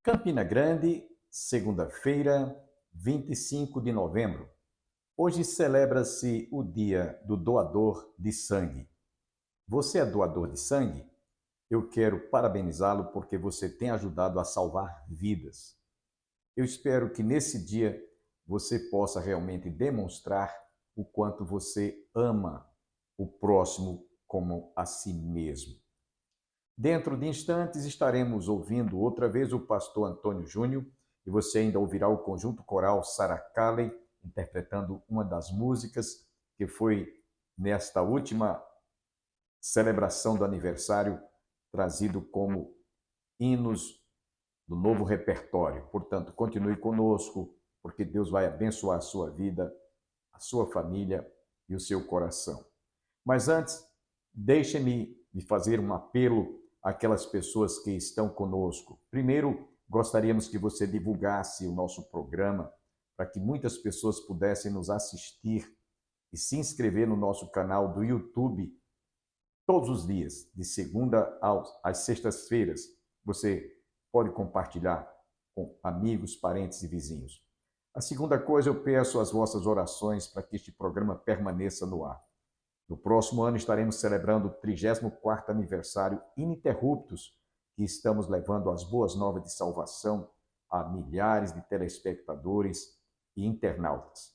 Campina Grande, segunda-feira, 25 de novembro. Hoje celebra-se o Dia do Doador de Sangue. Você é doador de sangue? Eu quero parabenizá-lo porque você tem ajudado a salvar vidas. Eu espero que nesse dia você possa realmente demonstrar o quanto você ama o próximo como a si mesmo. Dentro de instantes estaremos ouvindo outra vez o pastor Antônio Júnior e você ainda ouvirá o conjunto coral Sarah Calley interpretando uma das músicas que foi nesta última celebração do aniversário trazido como hinos do novo repertório. Portanto, continue conosco, porque Deus vai abençoar a sua vida, a sua família e o seu coração. Mas antes, deixe-me fazer um apelo àquelas pessoas que estão conosco. Primeiro, gostaríamos que você divulgasse o nosso programa para que muitas pessoas pudessem nos assistir e se inscrever no nosso canal do YouTube todos os dias, de segunda às sextas-feiras. Você pode compartilhar com amigos, parentes e vizinhos. A segunda coisa, eu peço as vossas orações para que este programa permaneça no ar. No próximo ano estaremos celebrando o 34º aniversário ininterruptos que estamos levando as boas novas de salvação a milhares de telespectadores e internautas.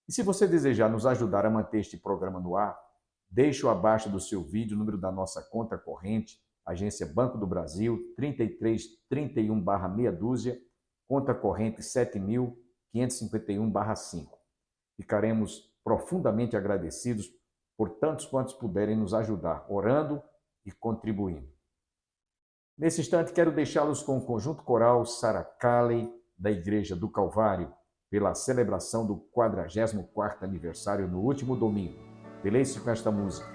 E se você desejar nos ajudar a manter este programa no ar, deixe abaixo do seu vídeo o número da nossa conta corrente, agência Banco do Brasil, 3331/meia dúzia, conta corrente 7551/5. Ficaremos profundamente agradecidos por tantos quantos puderem nos ajudar, orando e contribuindo. Nesse instante, quero deixá-los com o conjunto coral Sarah Calley, da Igreja do Calvário, pela celebração do 44º aniversário no último domingo. Deleite-se com esta música.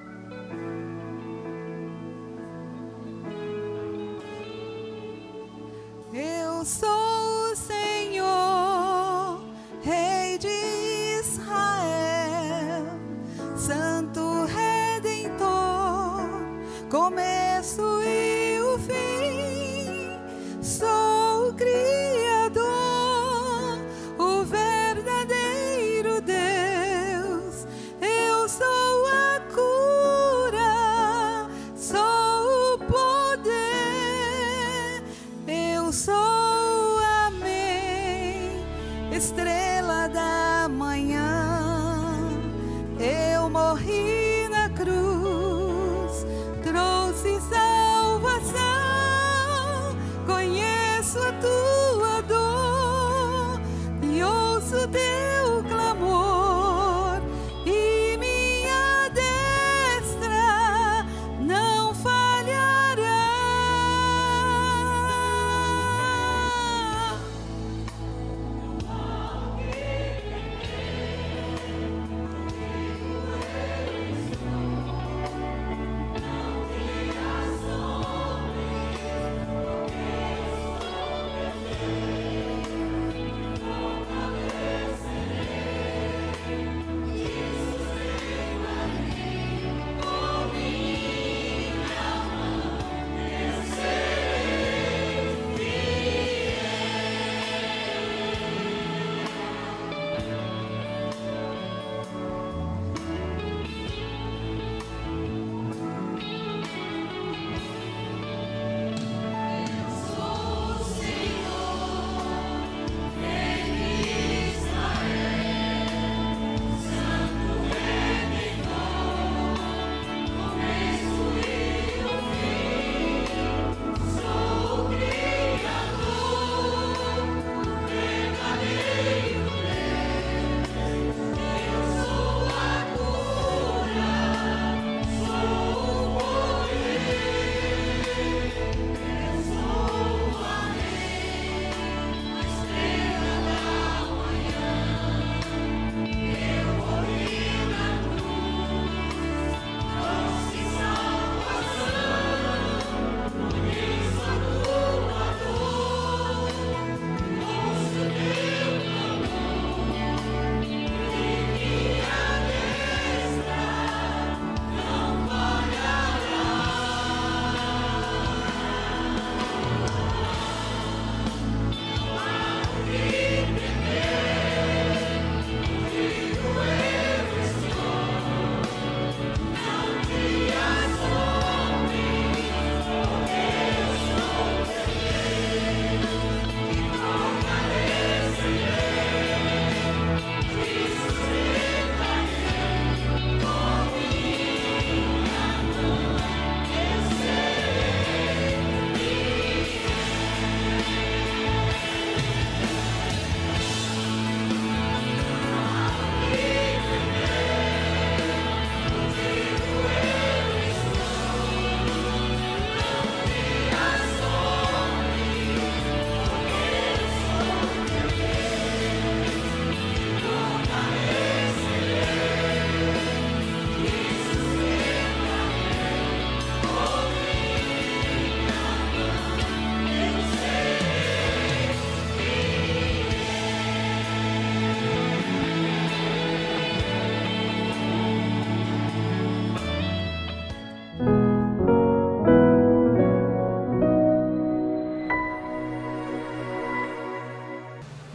Eu sou o Senhor, Rei de Israel, Santo Redentor, começo e o fim. Sou o Criador, o verdadeiro Deus. Eu sou a cura, sou o poder. Eu sou, amém, estrela da manhã. Eu morri na cruz, trouxe salvação. Conheço a tua dor e ouço teu clamor, e minha destra não falhará.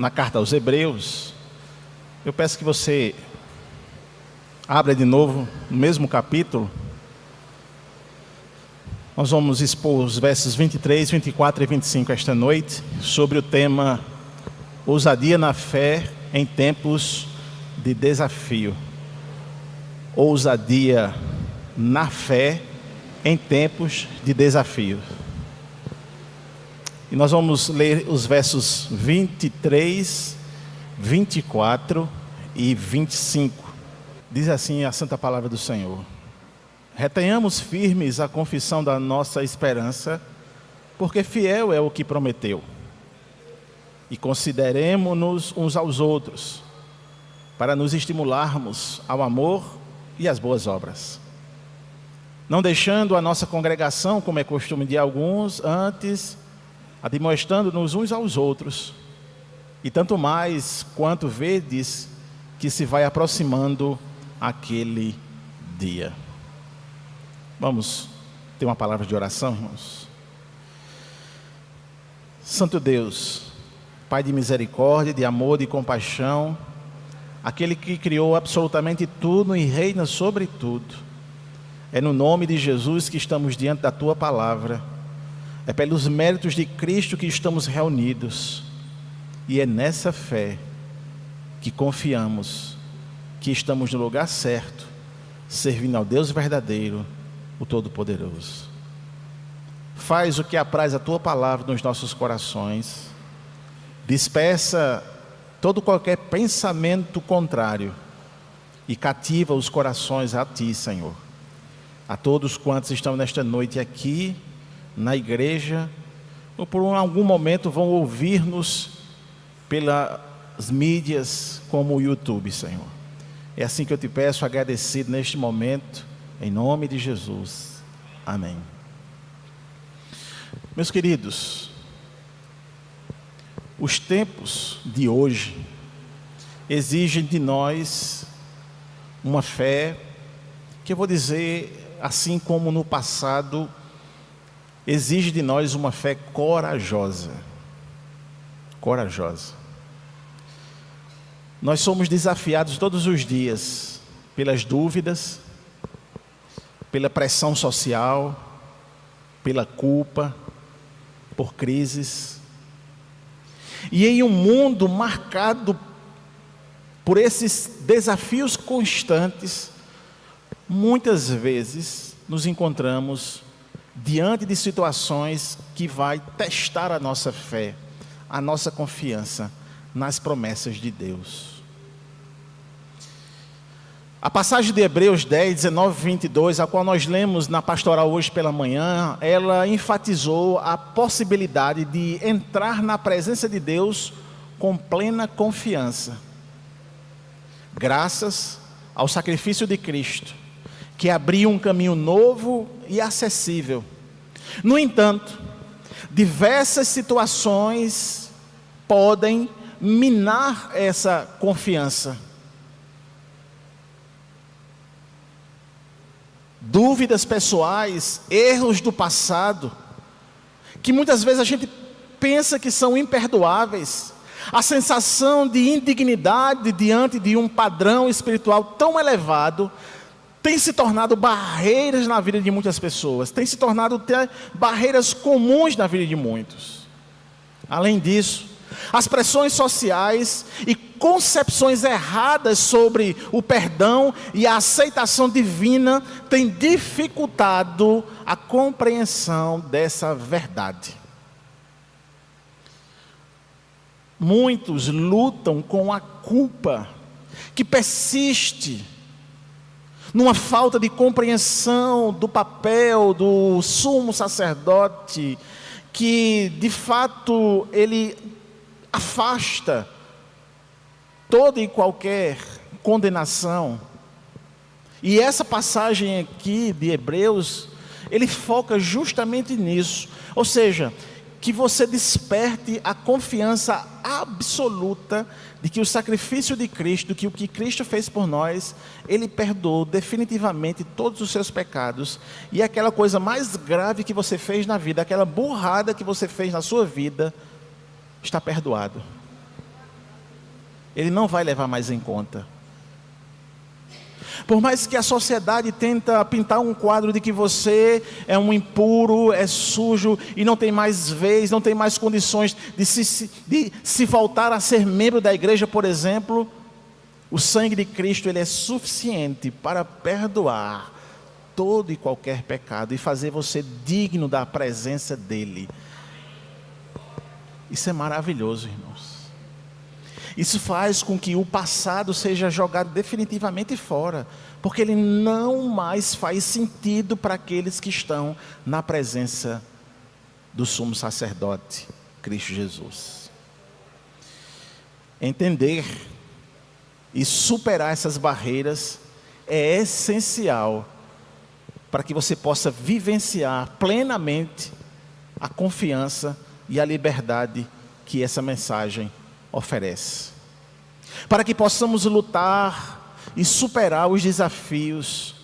na carta aos Hebreus, eu peço que você abra de novo no mesmo capítulo. Nós vamos expor os versos 23, 24 e 25 esta noite, sobre o tema ousadia na fé em tempos de desafio. Ousadia na fé em tempos de desafio. E nós vamos ler os versos 23, 24 e 25. Diz assim a santa palavra do Senhor: retenhamos firmes a confissão da nossa esperança, porque fiel é o que prometeu. E consideremo-nos uns aos outros, para nos estimularmos ao amor e às boas obras. Não deixando a nossa congregação, como é costume de alguns, antes admoestando-nos uns aos outros, e tanto mais quanto vedes que se vai aproximando aquele dia. Vamos ter uma palavra de oração, irmãos. Santo Deus, Pai de misericórdia, de amor, de compaixão, aquele que criou absolutamente tudo e reina sobre tudo, é no nome de Jesus que estamos diante da Tua palavra, é pelos méritos de Cristo que estamos reunidos, e é nessa fé que confiamos que estamos no lugar certo, servindo ao Deus verdadeiro, o Todo-Poderoso. Faz o que apraz a Tua palavra nos nossos corações, dispersa todo qualquer pensamento contrário e cativa os corações a Ti, Senhor. A todos quantos estão nesta noite aqui, na igreja, ou por algum momento vão ouvir-nos pelas mídias como o YouTube, Senhor. É assim que eu te peço, agradecido neste momento, em nome de Jesus. Amém. Meus queridos, os tempos de hoje exigem de nós uma fé que eu vou dizer, assim como no passado, exige de nós uma fé corajosa. Corajosa. Nós somos desafiados todos os dias pelas dúvidas, pela pressão social, pela culpa, por crises. E em um mundo marcado por esses desafios constantes, muitas vezes nos encontramos diante de situações que vai testar a nossa fé, a nossa confiança nas promessas de Deus. A passagem de Hebreus 10, 19 e 22, a qual nós lemos na pastoral hoje pela manhã, ela enfatizou a possibilidade de entrar na presença de Deus com plena confiança, graças ao sacrifício de Cristo, que abriu um caminho novo e acessível. No entanto, diversas situações podem minar essa confiança. Dúvidas pessoais, erros do passado, que muitas vezes a gente pensa que são imperdoáveis, a sensação de indignidade diante de um padrão espiritual tão elevado, tem se tornado barreiras na vida de muitas pessoas, tem se tornado até barreiras comuns na vida de muitos. Além disso, as pressões sociais e concepções erradas sobre o perdão e a aceitação divina têm dificultado a compreensão dessa verdade. Muitos lutam com a culpa que persiste numa falta de compreensão do papel do sumo sacerdote, que de fato ele afasta toda e qualquer condenação. E essa passagem aqui de Hebreus, ele foca justamente nisso, ou seja, que você desperte a confiança absoluta de que o sacrifício de Cristo, que o que Cristo fez por nós, Ele perdoou definitivamente todos os seus pecados, e aquela coisa mais grave que você fez na vida, aquela burrada que você fez na sua vida, está perdoado. Ele não vai levar mais em conta. Por mais que a sociedade tenta pintar um quadro de que você é um impuro, é sujo e não tem mais vez, não tem mais condições de se voltar a ser membro da igreja, por exemplo, o sangue de Cristo, ele é suficiente para perdoar todo e qualquer pecado e fazer você digno da presença dele. Isso é maravilhoso, irmãos. Isso faz com que o passado seja jogado definitivamente fora, porque ele não mais faz sentido para aqueles que estão na presença do sumo sacerdote, Cristo Jesus. Entender e superar essas barreiras é essencial para que você possa vivenciar plenamente a confiança e a liberdade que essa mensagem oferece. Para que possamos lutar e superar os desafios.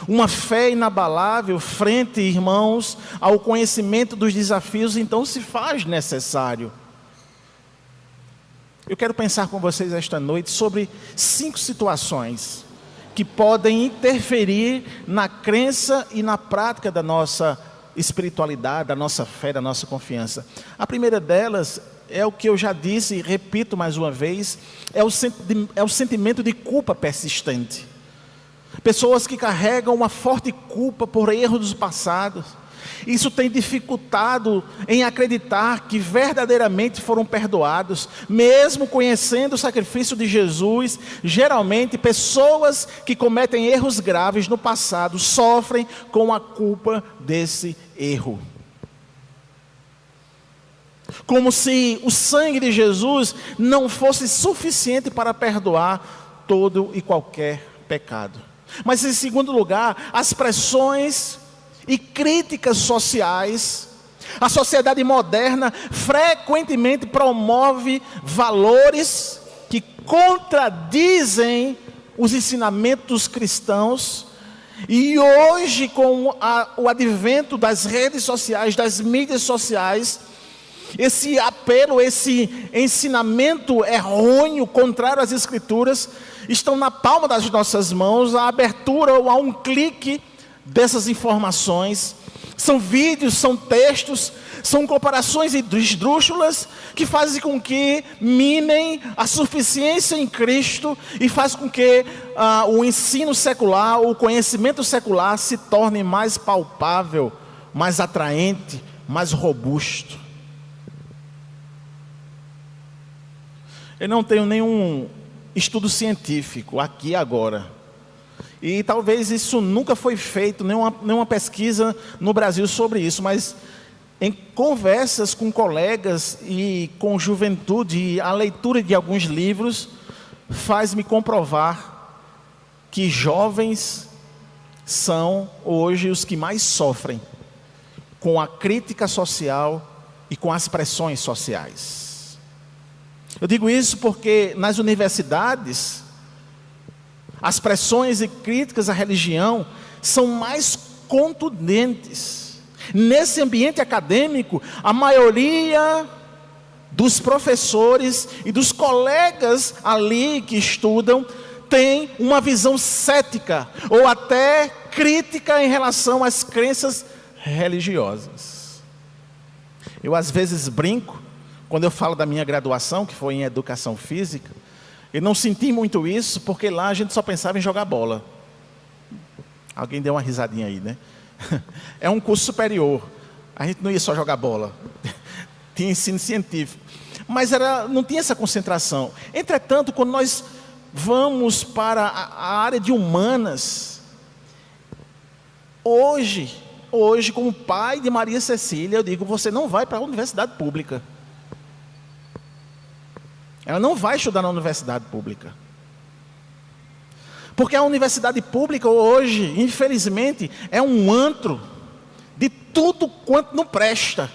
Uma fé inabalável frente, irmãos, ao conhecimento dos desafios, então se faz necessário. Eu quero pensar com vocês esta noite sobre 5 situações que podem interferir na crença e na prática da nossa espiritualidade, da nossa fé, da nossa confiança. A primeira delas é o que eu já disse e repito mais uma vez, é o sentimento de culpa persistente. Pessoas que carregam uma forte culpa por erros dos passados. Isso tem dificultado em acreditar que verdadeiramente foram perdoados, mesmo conhecendo o sacrifício de Jesus. Geralmente, pessoas que cometem erros graves no passado sofrem com a culpa desse erro. Como se o sangue de Jesus não fosse suficiente para perdoar todo e qualquer pecado. Mas em segundo lugar, as pressões e críticas sociais. A sociedade moderna frequentemente promove valores que contradizem os ensinamentos cristãos. E hoje, com o advento das redes sociais, das mídias sociais, esse apelo, esse ensinamento errôneo, contrário às Escrituras, estão na palma das nossas mãos, a abertura ou a um clique dessas informações. São vídeos, são textos, são comparações esdrúxulas que fazem com que minem a suficiência em Cristo e faz com que o ensino secular, o conhecimento secular se torne mais palpável, mais atraente, mais robusto. Eu não tenho nenhum estudo científico aqui agora. E talvez isso nunca foi feito, nenhuma pesquisa no Brasil sobre isso. Mas em conversas com colegas e com juventude, a leitura de alguns livros faz-me comprovar que jovens são hoje os que mais sofrem com a crítica social e com as pressões sociais. Eu digo isso porque nas universidades, as pressões e críticas à religião são mais contundentes. Nesse ambiente acadêmico, a maioria dos professores e dos colegas ali que estudam tem uma visão cética ou até crítica em relação às crenças religiosas. Eu às vezes brinco, quando eu falo da minha graduação, que foi em Educação Física, eu não senti muito isso, porque lá a gente só pensava em jogar bola. Alguém deu uma risadinha aí, né? É um curso superior. A gente não ia só jogar bola. Tinha ensino científico. Mas não tinha essa concentração. Entretanto, quando nós vamos para a área de humanas, hoje, como pai de Maria Cecília, eu digo, você não vai para a universidade pública. Ela não vai estudar na universidade pública. Porque a universidade pública hoje, infelizmente, é um antro de tudo quanto não presta.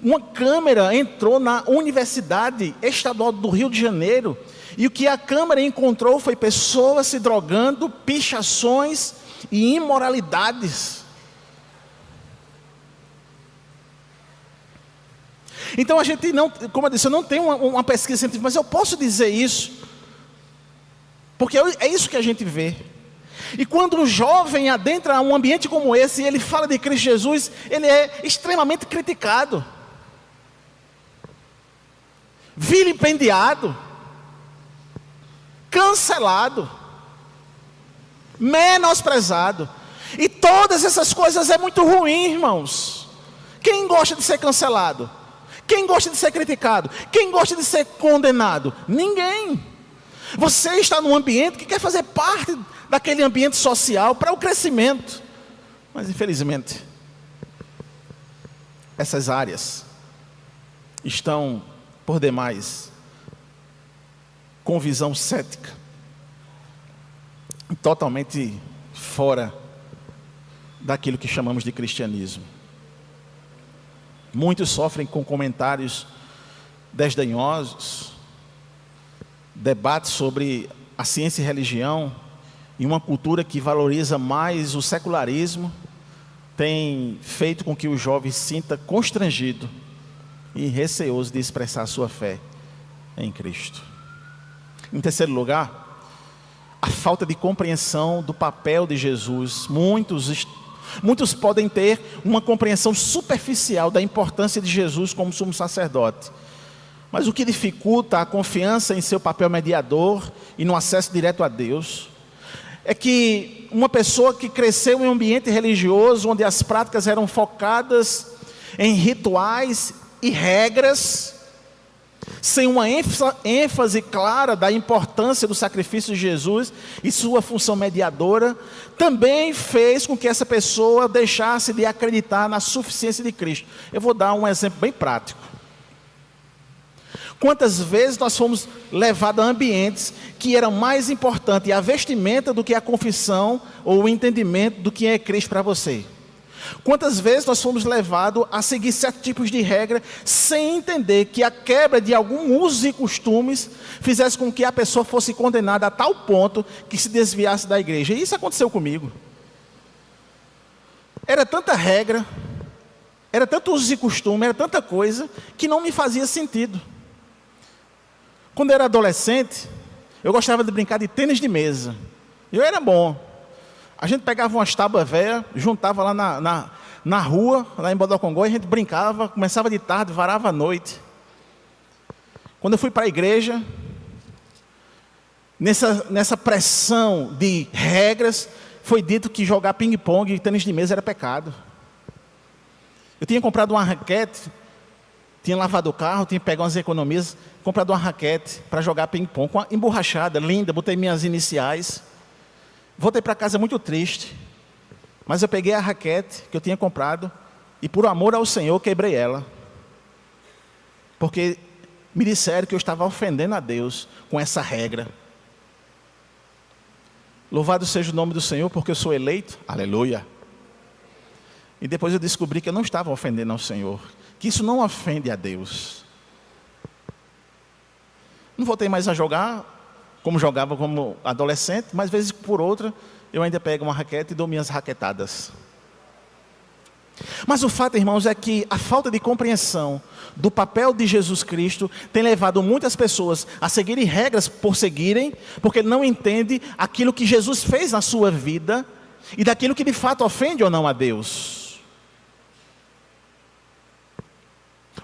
Uma câmera entrou na Universidade Estadual do Rio de Janeiro e o que a câmera encontrou foi pessoas se drogando, pichações e imoralidades. Então a gente não, como eu disse, eu não tenho uma pesquisa científica, mas eu posso dizer isso, porque é isso que a gente vê. E quando um jovem adentra um ambiente como esse, e ele fala de Cristo Jesus, ele é extremamente criticado, vilipendiado, cancelado, menosprezado. E todas essas coisas é muito ruim, irmãos. Quem gosta de ser cancelado? Quem gosta de ser criticado? Quem gosta de ser condenado? Ninguém. Você está num ambiente que quer fazer parte daquele ambiente social para o crescimento. Mas infelizmente, essas áreas estão por demais com visão cética, totalmente fora daquilo que chamamos de cristianismo. Muitos sofrem com comentários desdenhosos, debates sobre a ciência e religião, e uma cultura que valoriza mais o secularismo, tem feito com que o jovem se sinta constrangido e receoso de expressar a sua fé em Cristo. Em terceiro lugar, a falta de compreensão do papel de Jesus. Muitos podem ter uma compreensão superficial da importância de Jesus como sumo sacerdote, mas o que dificulta a confiança em seu papel mediador e no acesso direto a Deus é que uma pessoa que cresceu em um ambiente religioso, onde as práticas eram focadas em rituais e regras, sem uma ênfase clara da importância do sacrifício de Jesus e sua função mediadora, também fez com que essa pessoa deixasse de acreditar na suficiência de Cristo. Eu vou dar um exemplo bem prático. Quantas vezes nós fomos levados a ambientes que era mais importante a vestimenta do que a confissão ou o entendimento do que é Cristo para você? Quantas vezes nós fomos levados a seguir certos tipos de regra sem entender que a quebra de alguns usos e costumes fizesse com que a pessoa fosse condenada a tal ponto que se desviasse da igreja? E isso aconteceu comigo. Era tanta regra, era tanto usos e costume, era tanta coisa que não me fazia sentido. Quando eu era adolescente, eu gostava de brincar de tênis de mesa. Eu era bom. A gente pegava umas tábuas velhas, juntava lá na rua, lá em Bodocongó, e a gente brincava, começava de tarde, varava à noite. Quando eu fui para a igreja, nessa pressão de regras, foi dito que jogar ping-pong e tênis de mesa era pecado. Eu tinha comprado uma raquete, tinha lavado o carro, tinha pegado umas economias, comprado uma raquete para jogar ping-pong, com uma emborrachada, linda, botei minhas iniciais. Voltei para casa muito triste, mas eu peguei a raquete que eu tinha comprado e por amor ao Senhor quebrei ela. Porque me disseram que eu estava ofendendo a Deus com essa regra. Louvado seja o nome do Senhor porque eu sou eleito, aleluia. E depois eu descobri que eu não estava ofendendo ao Senhor, que isso não ofende a Deus. Não voltei mais a jogar como jogava como adolescente, mas vez por outra eu ainda pego uma raquete e dou minhas raquetadas. Mas o fato, irmãos, é que a falta de compreensão do papel de Jesus Cristo tem levado muitas pessoas a seguirem regras por seguirem, porque não entendem aquilo que Jesus fez na sua vida e daquilo que de fato ofende ou não a Deus.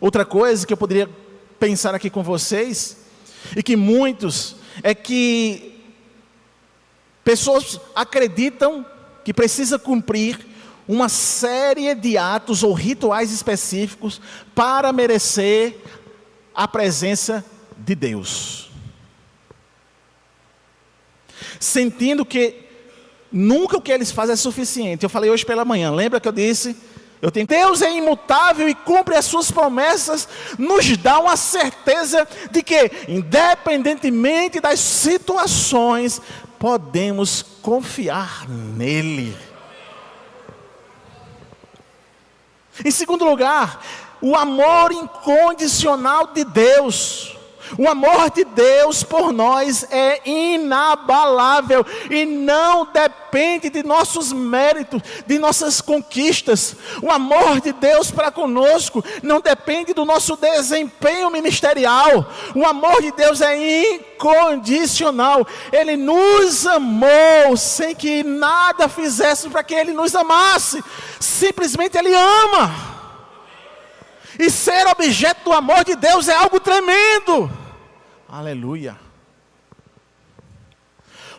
Outra coisa que eu poderia pensar aqui com vocês, e que muitos, é que pessoas acreditam que precisa cumprir uma série de atos ou rituais específicos para merecer a presença de Deus, sentindo que nunca o que eles fazem é suficiente. Eu falei hoje pela manhã, lembra que eu disse? Deus é imutável e cumpre as suas promessas, nos dá uma certeza de que, independentemente das situações, podemos confiar nele. Em segundo lugar, o amor incondicional de Deus. O amor de Deus por nós é inabalável e não depende de nossos méritos, de nossas conquistas. O amor de Deus para conosco não depende do nosso desempenho ministerial. O amor de Deus é incondicional. Ele nos amou sem que nada fizesse para que Ele nos amasse. Simplesmente Ele ama. E ser objeto do amor de Deus é algo tremendo. Aleluia.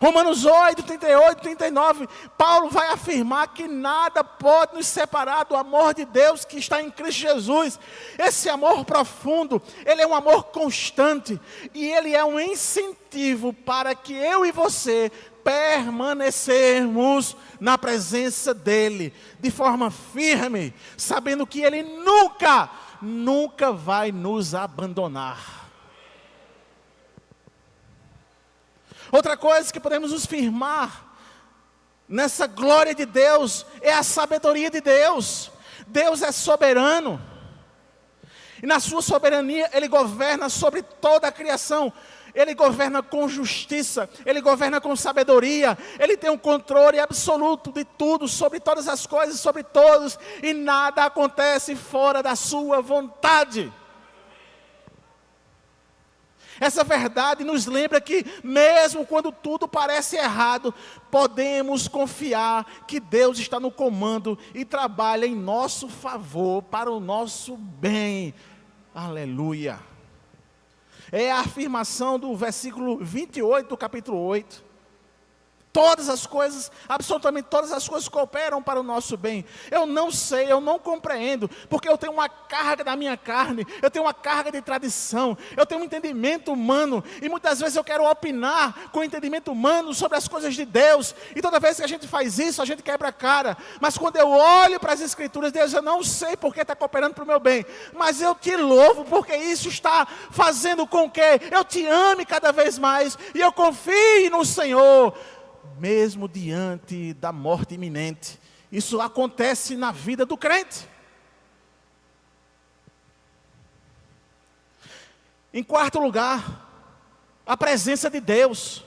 Romanos 8, 38, 39, Paulo vai afirmar que nada pode nos separar do amor de Deus que está em Cristo Jesus. Esse amor profundo, ele é um amor constante, e ele é um incentivo para que eu e você permanecermos na presença dEle, de forma firme, sabendo que Ele nunca vai nos abandonar. Outra coisa que podemos nos firmar nessa glória de Deus é a sabedoria de Deus. Deus é soberano, e na sua soberania Ele governa sobre toda a criação. Ele governa com justiça, Ele governa com sabedoria, Ele tem um controle absoluto de tudo, sobre todas as coisas, sobre todos, e nada acontece fora da sua vontade. Essa verdade nos lembra que, mesmo quando tudo parece errado, podemos confiar que Deus está no comando e trabalha em nosso favor, para o nosso bem. Aleluia. É a afirmação do versículo 28 do capítulo 8. Todas as coisas, absolutamente todas as coisas cooperam para o nosso bem. Eu não sei, eu não compreendo, porque eu tenho uma carga da minha carne, eu tenho uma carga de tradição, eu tenho um entendimento humano, e muitas vezes eu quero opinar com o entendimento humano sobre as coisas de Deus, e toda vez que a gente faz isso, a gente quebra a cara. Mas quando eu olho para as Escrituras, Deus, eu não sei porque está cooperando para o meu bem, mas eu te louvo, porque isso está fazendo com que eu te ame cada vez mais, e eu confie no Senhor, mesmo diante da morte iminente. Isso acontece na vida do crente. Em quarto lugar, a presença de Deus.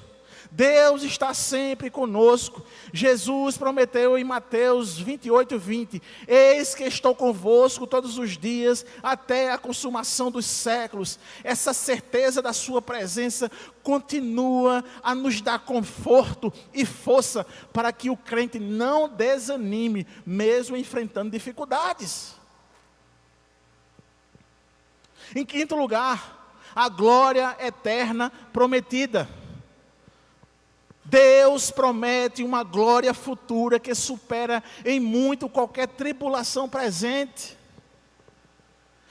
Deus está sempre conosco. Jesus prometeu em Mateus 28, 20: eis que estou convosco todos os dias, até a consumação dos séculos. Essa certeza da sua presença continua a nos dar conforto e força, para que o crente não desanime, mesmo enfrentando dificuldades. Em quinto lugar, a glória eterna prometida. Deus promete uma glória futura que supera em muito qualquer tribulação presente.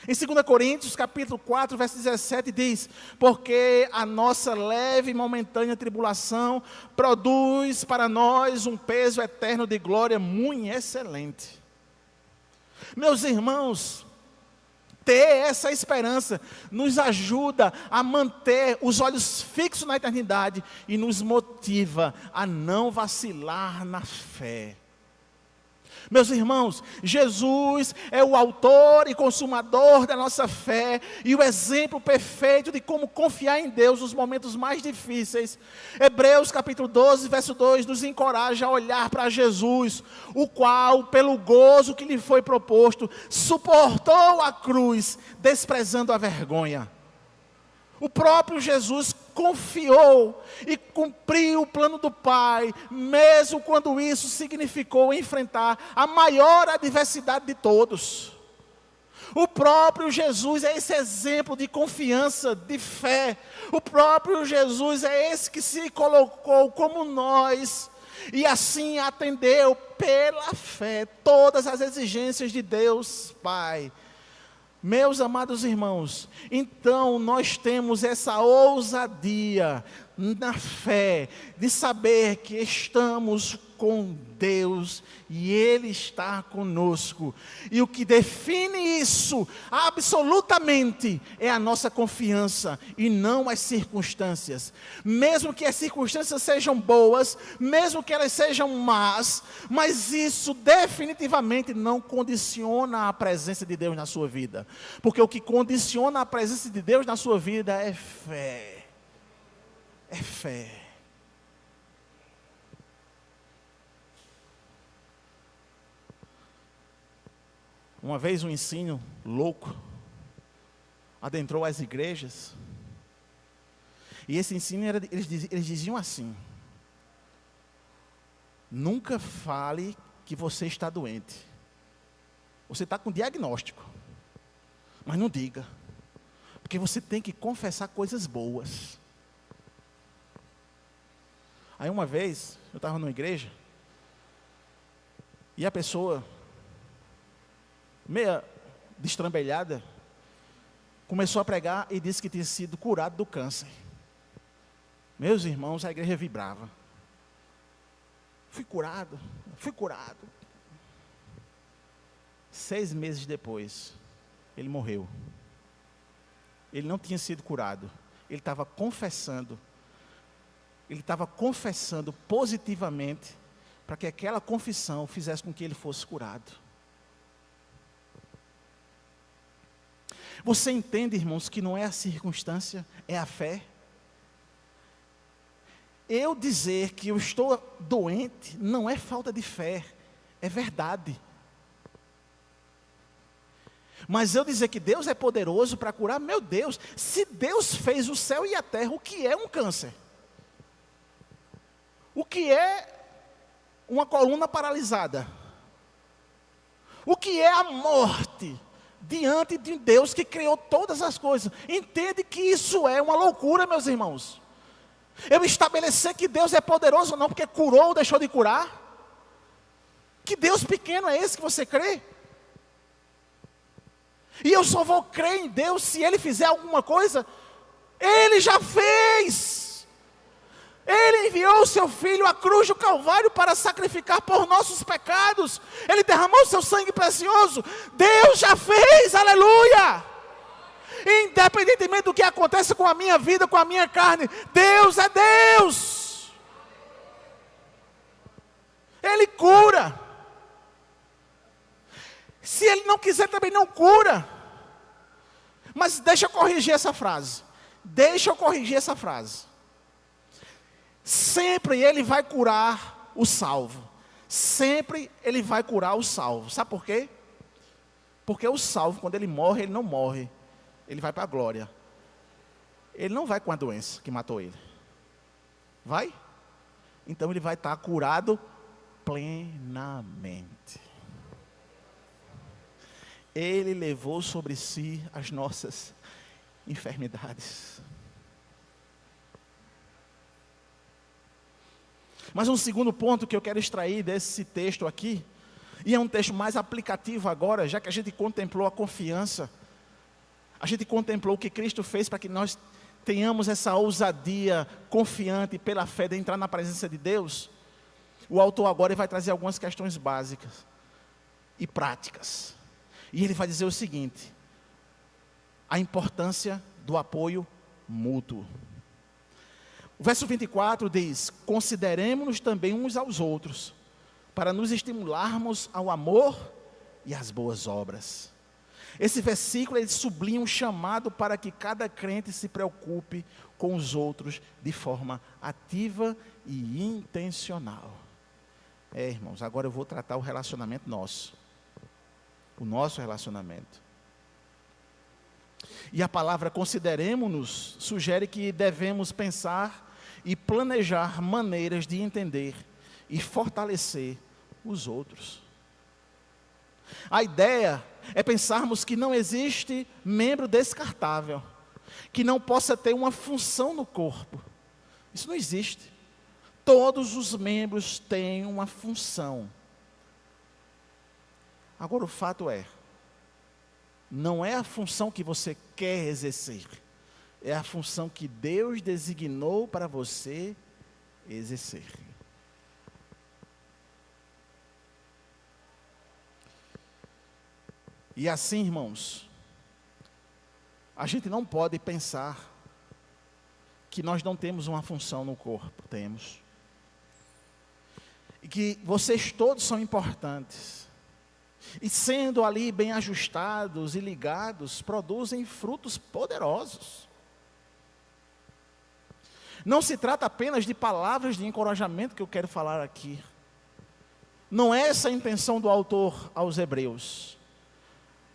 Em 2 Coríntios, capítulo 4, verso 17, diz: porque a nossa leve e momentânea tribulação produz para nós um peso eterno de glória muito excelente. Meus irmãos, ter essa esperança nos ajuda a manter os olhos fixos na eternidade e nos motiva a não vacilar na fé. Meus irmãos, Jesus é o autor e consumador da nossa fé e o exemplo perfeito de como confiar em Deus nos momentos mais difíceis. Hebreus capítulo 12, verso 2 nos encoraja a olhar para Jesus, o qual, pelo gozo que lhe foi proposto, suportou a cruz, desprezando a vergonha. O próprio Jesus confiou e cumpriu o plano do Pai, mesmo quando isso significou enfrentar a maior adversidade de todos. O próprio Jesus é esse exemplo de confiança, de fé. O próprio Jesus é esse que se colocou como nós, e assim atendeu pela fé todas as exigências de Deus Pai. Meus amados irmãos, então nós temos essa ousadia na fé, de saber que estamos com Deus e Ele está conosco. E o que define isso absolutamente é a nossa confiança e não as circunstâncias. Mesmo que as circunstâncias sejam boas, mesmo que elas sejam más, mas isso definitivamente não condiciona a presença de Deus na sua vida. Porque o que condiciona a presença de Deus na sua vida é fé. É fé. Uma vez um ensino louco adentrou as igrejas. E esse ensino, eles diziam assim: nunca fale que você está doente. Você está com diagnóstico, mas não diga. Porque você tem que confessar coisas boas. Aí uma vez, eu estava numa igreja, e a pessoa, meia destrambelhada, começou a pregar e disse que tinha sido curado do câncer. Meus irmãos, a igreja vibrava. Fui curado. 6 meses depois, ele morreu. Ele não tinha sido curado, ele estava confessando. Ele estava confessando positivamente para que aquela confissão fizesse com que ele fosse curado. Você entende, irmãos, que não é a circunstância, é a fé? Eu dizer que eu estou doente não é falta de fé, é verdade. Mas eu dizer que Deus é poderoso para curar, meu Deus, se Deus fez o céu e a terra, o que é um câncer? O que é uma coluna paralisada? O que é a morte diante de Deus que criou todas as coisas? Entende que isso é uma loucura, meus irmãos. Eu estabelecer que Deus é poderoso não porque curou ou deixou de curar. Que Deus pequeno é esse que você crê? E eu só vou crer em Deus se Ele fizer alguma coisa. Ele já fez. Ele enviou o seu Filho à cruz do Calvário para sacrificar por nossos pecados. Ele derramou o seu sangue precioso. Deus já fez, aleluia. Independentemente do que acontece com a minha vida, com a minha carne, Deus é Deus. Ele cura. Se Ele não quiser, também não cura. Mas deixa eu corrigir essa frase. Sempre Ele vai curar o salvo. Sempre Ele vai curar o salvo. Sabe por quê? Porque o salvo, quando ele morre, ele não morre. Ele vai para a glória. Ele não vai com a doença que matou ele. Vai? Então ele vai estar curado plenamente. Ele levou sobre si as nossas enfermidades. Mas um segundo ponto que eu quero extrair desse texto aqui, e é um texto mais aplicativo agora, já que a gente contemplou a confiança, a gente contemplou o que Cristo fez para que nós tenhamos essa ousadia confiante pela fé de entrar na presença de Deus. O autor agora vai trazer algumas questões básicas e práticas. E ele vai dizer o seguinte: a importância do apoio mútuo. O verso 24 diz: consideremos-nos também uns aos outros, para nos estimularmos ao amor e às boas obras. Esse versículo ele sublinha um chamado para que cada crente se preocupe com os outros de forma ativa e intencional. Irmãos, agora eu vou tratar o relacionamento nosso. O nosso relacionamento. E a palavra consideremos-nos sugere que devemos pensar e planejar maneiras de entender e fortalecer os outros. A ideia é pensarmos que não existe membro descartável, que não possa ter uma função no corpo. Isso não existe. Todos os membros têm uma função. Agora o fato é, não é a função que você quer exercer. é a função que Deus designou para você exercer. E assim, irmãos, a gente não pode pensar que nós não temos uma função no corpo. Temos. E que vocês todos são importantes. E sendo ali bem ajustados e ligados, produzem frutos poderosos. Não se trata apenas de palavras de encorajamento que eu quero falar aqui. Não é essa a intenção do autor aos Hebreus.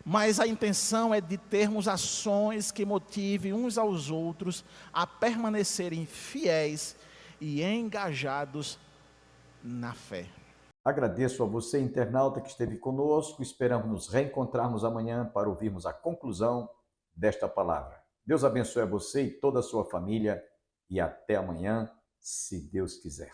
Mas a intenção é de termos ações que motivem uns aos outros a permanecerem fiéis e engajados na fé. Agradeço a você, internauta, que esteve conosco. Esperamos nos reencontrarmos amanhã para ouvirmos a conclusão desta palavra. Deus abençoe a você e toda a sua família e até amanhã, se Deus quiser.